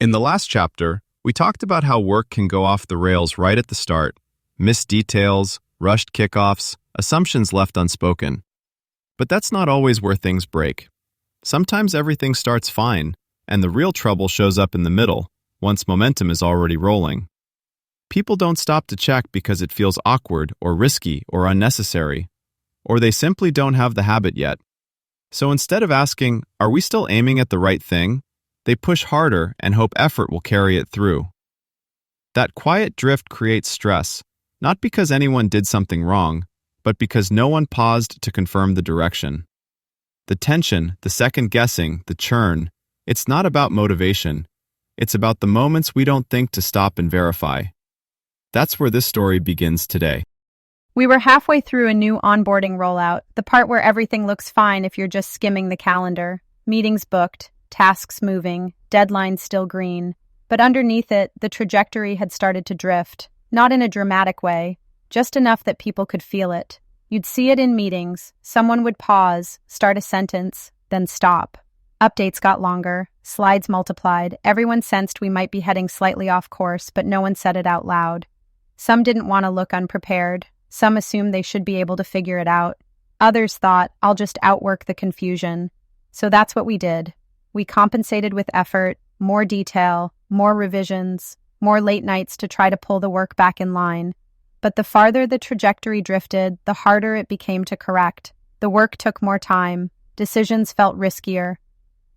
In the last chapter, we talked about how work can go off the rails right at the start. Missed details, rushed kickoffs, assumptions left unspoken. But that's not always where things break. Sometimes everything starts fine, and the real trouble shows up in the middle, once momentum is already rolling. People don't stop to check because it feels awkward or risky or unnecessary, or they simply don't have the habit yet. So instead of asking, "Are we still aiming at the right thing?" they push harder and hope effort will carry it through. That quiet drift creates stress, not because anyone did something wrong, but because no one paused to confirm the direction. The tension, the second-guessing, the churn, it's not about motivation. It's about the moments we don't think to stop and verify. That's where this story begins today. We were halfway through a new onboarding rollout, the part where everything looks fine if you're just skimming the calendar. Meetings booked, tasks moving, deadlines still green. But underneath it, the trajectory had started to drift. Not in a dramatic way, just enough that people could feel it. You'd see it in meetings. Someone would pause, start a sentence, then stop. Updates got longer, slides multiplied. Everyone sensed we might be heading slightly off course, but no one said it out loud. Some didn't want to look unprepared. Some assumed they should be able to figure it out. Others thought, "I'll just outwork the confusion." So that's what we did. We compensated with effort, more detail, more revisions, more late nights to try to pull the work back in line. But the farther the trajectory drifted, the harder it became to correct. The work took more time. Decisions felt riskier.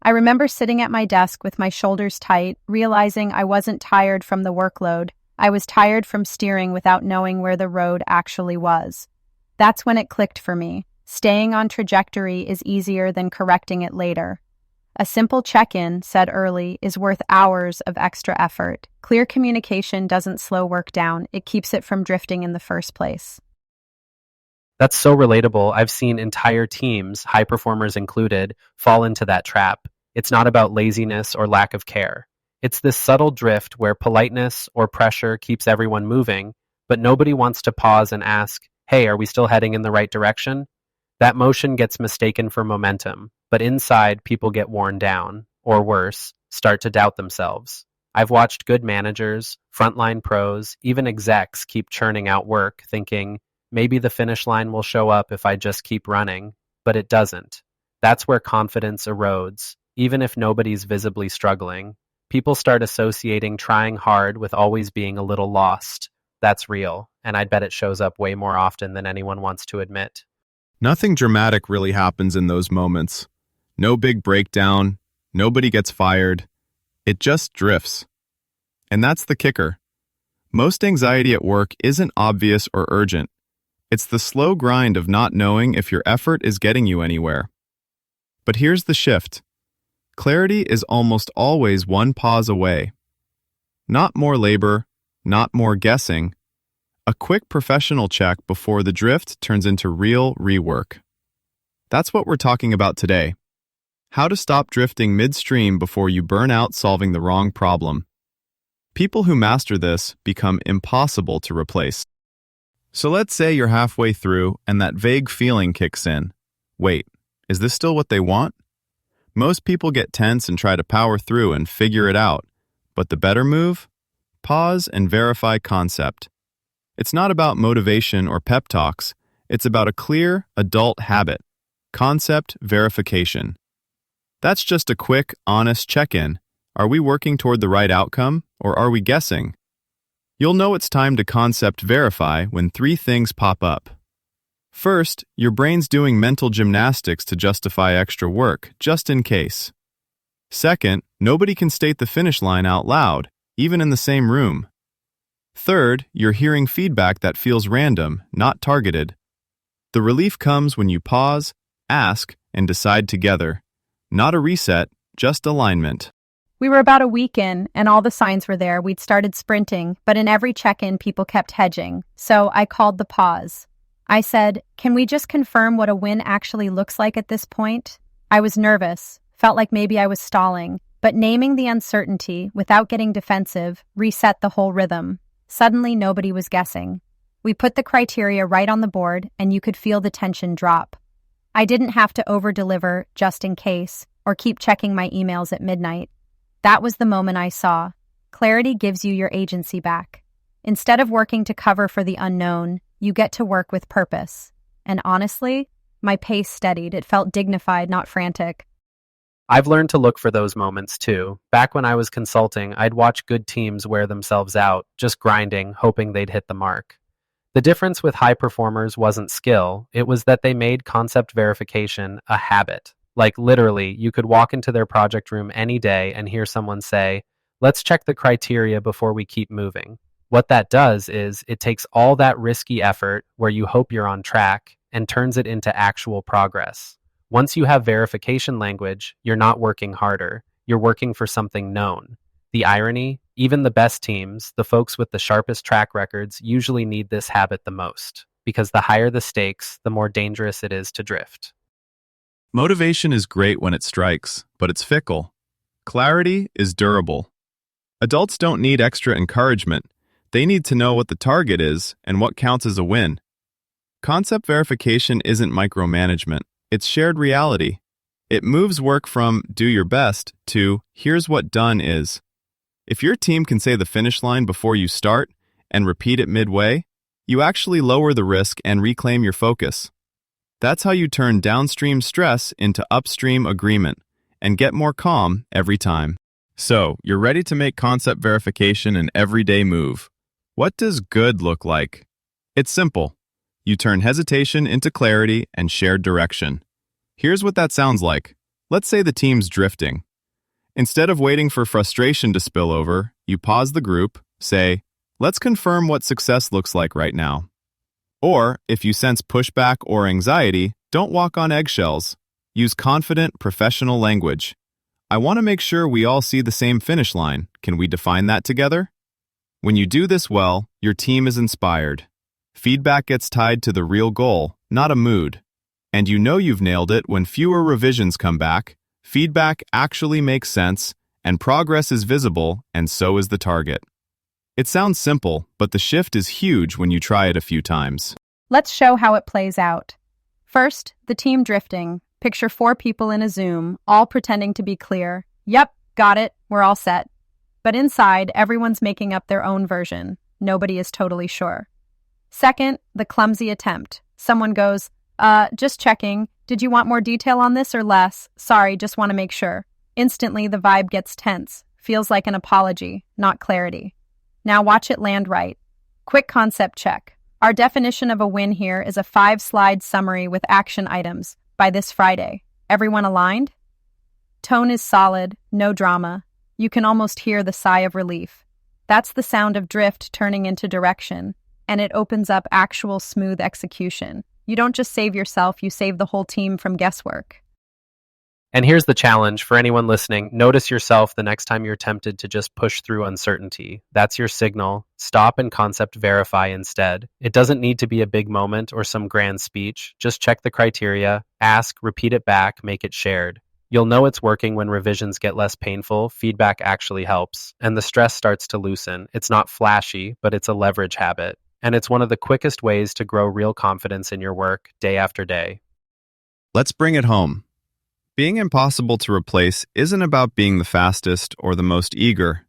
I remember sitting at my desk with my shoulders tight, realizing I wasn't tired from the workload. I was tired from steering without knowing where the road actually was. That's when it clicked for me. Staying on trajectory is easier than correcting it later. A simple check-in, said early, is worth hours of extra effort. Clear communication doesn't slow work down, it keeps it from drifting in the first place. That's so relatable. I've seen entire teams, high performers included, fall into that trap. It's not about laziness or lack of care. It's this subtle drift where politeness or pressure keeps everyone moving, but nobody wants to pause and ask, "Hey, are we still heading in the right direction?" That motion gets mistaken for momentum, but inside people get worn down, or worse, start to doubt themselves. I've watched good managers, frontline pros, even execs keep churning out work, thinking, maybe the finish line will show up if I just keep running, but it doesn't. That's where confidence erodes, even if nobody's visibly struggling. People start associating trying hard with always being a little lost. That's real, and I'd bet it shows up way more often than anyone wants to admit. Nothing dramatic really happens in those moments. No big breakdown, nobody gets fired. It just drifts. And that's the kicker. Most anxiety at work isn't obvious or urgent. It's the slow grind of not knowing if your effort is getting you anywhere. But here's the shift. Clarity is almost always one pause away. Not more labor, not more guessing. A quick professional check before the drift turns into real rework. That's what we're talking about today. How to stop drifting midstream before you burn out solving the wrong problem. People who master this become impossible to replace. So let's say you're halfway through and that vague feeling kicks in. Wait, is this still what they want? Most people get tense and try to power through and figure it out. But the better move? Pause and verify concept. It's not about motivation or pep talks. It's about a clear, adult habit. Concept verification. That's just a quick, honest check-in. Are we working toward the right outcome, or are we guessing? You'll know it's time to concept verify when 3 things pop up. First, your brain's doing mental gymnastics to justify extra work, just in case. Second, nobody can state the finish line out loud, even in the same room. Third, you're hearing feedback that feels random, not targeted. The relief comes when you pause, ask, and decide together. Not a reset, just alignment. We were about a week in, and all the signs were there. We'd started sprinting, but in every check-in, people kept hedging. So I called the pause. I said, "Can we just confirm what a win actually looks like at this point?" I was nervous, felt like maybe I was stalling, but naming the uncertainty without getting defensive reset the whole rhythm. Suddenly, nobody was guessing. We put the criteria right on the board, and you could feel the tension drop. I didn't have to over-deliver just in case, or keep checking my emails at midnight. That was the moment I saw. Clarity gives you your agency back. Instead of working to cover for the unknown, you get to work with purpose. And honestly, my pace steadied. It felt dignified, not frantic. I've learned to look for those moments too. Back when I was consulting, I'd watch good teams wear themselves out, just grinding, hoping they'd hit the mark. The difference with high performers wasn't skill, it was that they made concept verification a habit. Like literally, you could walk into their project room any day and hear someone say, "Let's check the criteria before we keep moving." What that does is it takes all that risky effort where you hope you're on track and turns it into actual progress. Once you have verification language, you're not working harder, you're working for something known. The irony, even the best teams, the folks with the sharpest track records, usually need this habit the most, because the higher the stakes, the more dangerous it is to drift. Motivation is great when it strikes, but it's fickle. Clarity is durable. Adults don't need extra encouragement. They need to know what the target is and what counts as a win. Concept verification isn't micromanagement, it's shared reality. It moves work from do your best to here's what done is. If your team can say the finish line before you start and repeat it midway, you actually lower the risk and reclaim your focus. That's how you turn downstream stress into upstream agreement and get more calm every time. So, you're ready to make concept verification an everyday move. What does good look like? It's simple. You turn hesitation into clarity and shared direction. Here's what that sounds like. Let's say the team's drifting. Instead of waiting for frustration to spill over, you pause the group, say, "Let's confirm what success looks like right now." Or, if you sense pushback or anxiety, don't walk on eggshells. Use confident, professional language. "I want to make sure we all see the same finish line. Can we define that together?" When you do this well, your team is inspired. Feedback gets tied to the real goal, not a mood. And you know you've nailed it when fewer revisions come back, feedback actually makes sense, and progress is visible, and so is the target. It sounds simple, but the shift is huge when you try it a few times. Let's show how it plays out. First, the team drifting. Picture 4 people in a Zoom, all pretending to be clear. Yep, got it, we're all set. But inside, everyone's making up their own version. Nobody is totally sure. Second, the clumsy attempt. Someone goes, just checking. Did you want more detail on this or less? Sorry, just want to make sure. Instantly, the vibe gets tense. Feels like an apology, not clarity. Now watch it land right. Quick concept check. Our definition of a win here is a 5-slide summary with action items by this Friday. Everyone aligned? Tone is solid, no drama. You can almost hear the sigh of relief. That's the sound of drift turning into direction, and it opens up actual smooth execution. You don't just save yourself, you save the whole team from guesswork. And here's the challenge for anyone listening. Notice yourself the next time you're tempted to just push through uncertainty. That's your signal. Stop and concept verify instead. It doesn't need to be a big moment or some grand speech. Just check the criteria, ask, repeat it back, make it shared. You'll know it's working when revisions get less painful, feedback actually helps, and the stress starts to loosen. It's not flashy, but it's a leverage habit. And it's one of the quickest ways to grow real confidence in your work day after day. Let's bring it home. Being impossible to replace isn't about being the fastest or the most eager.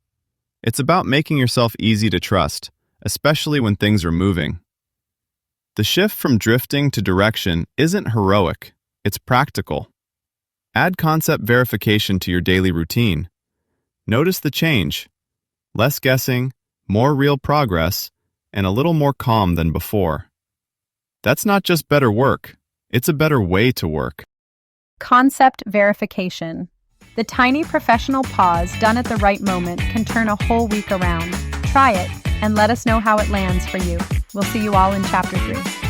It's about making yourself easy to trust, especially when things are moving. The shift from drifting to direction isn't heroic, it's practical. Add concept verification to your daily routine. Notice the change. Less guessing, more real progress, and a little more calm than before. That's not just better work, it's a better way to work. Concept verification. The tiny professional pause done at the right moment can turn a whole week around. Try it and let us know how it lands for you. We'll see you all in Chapter 3.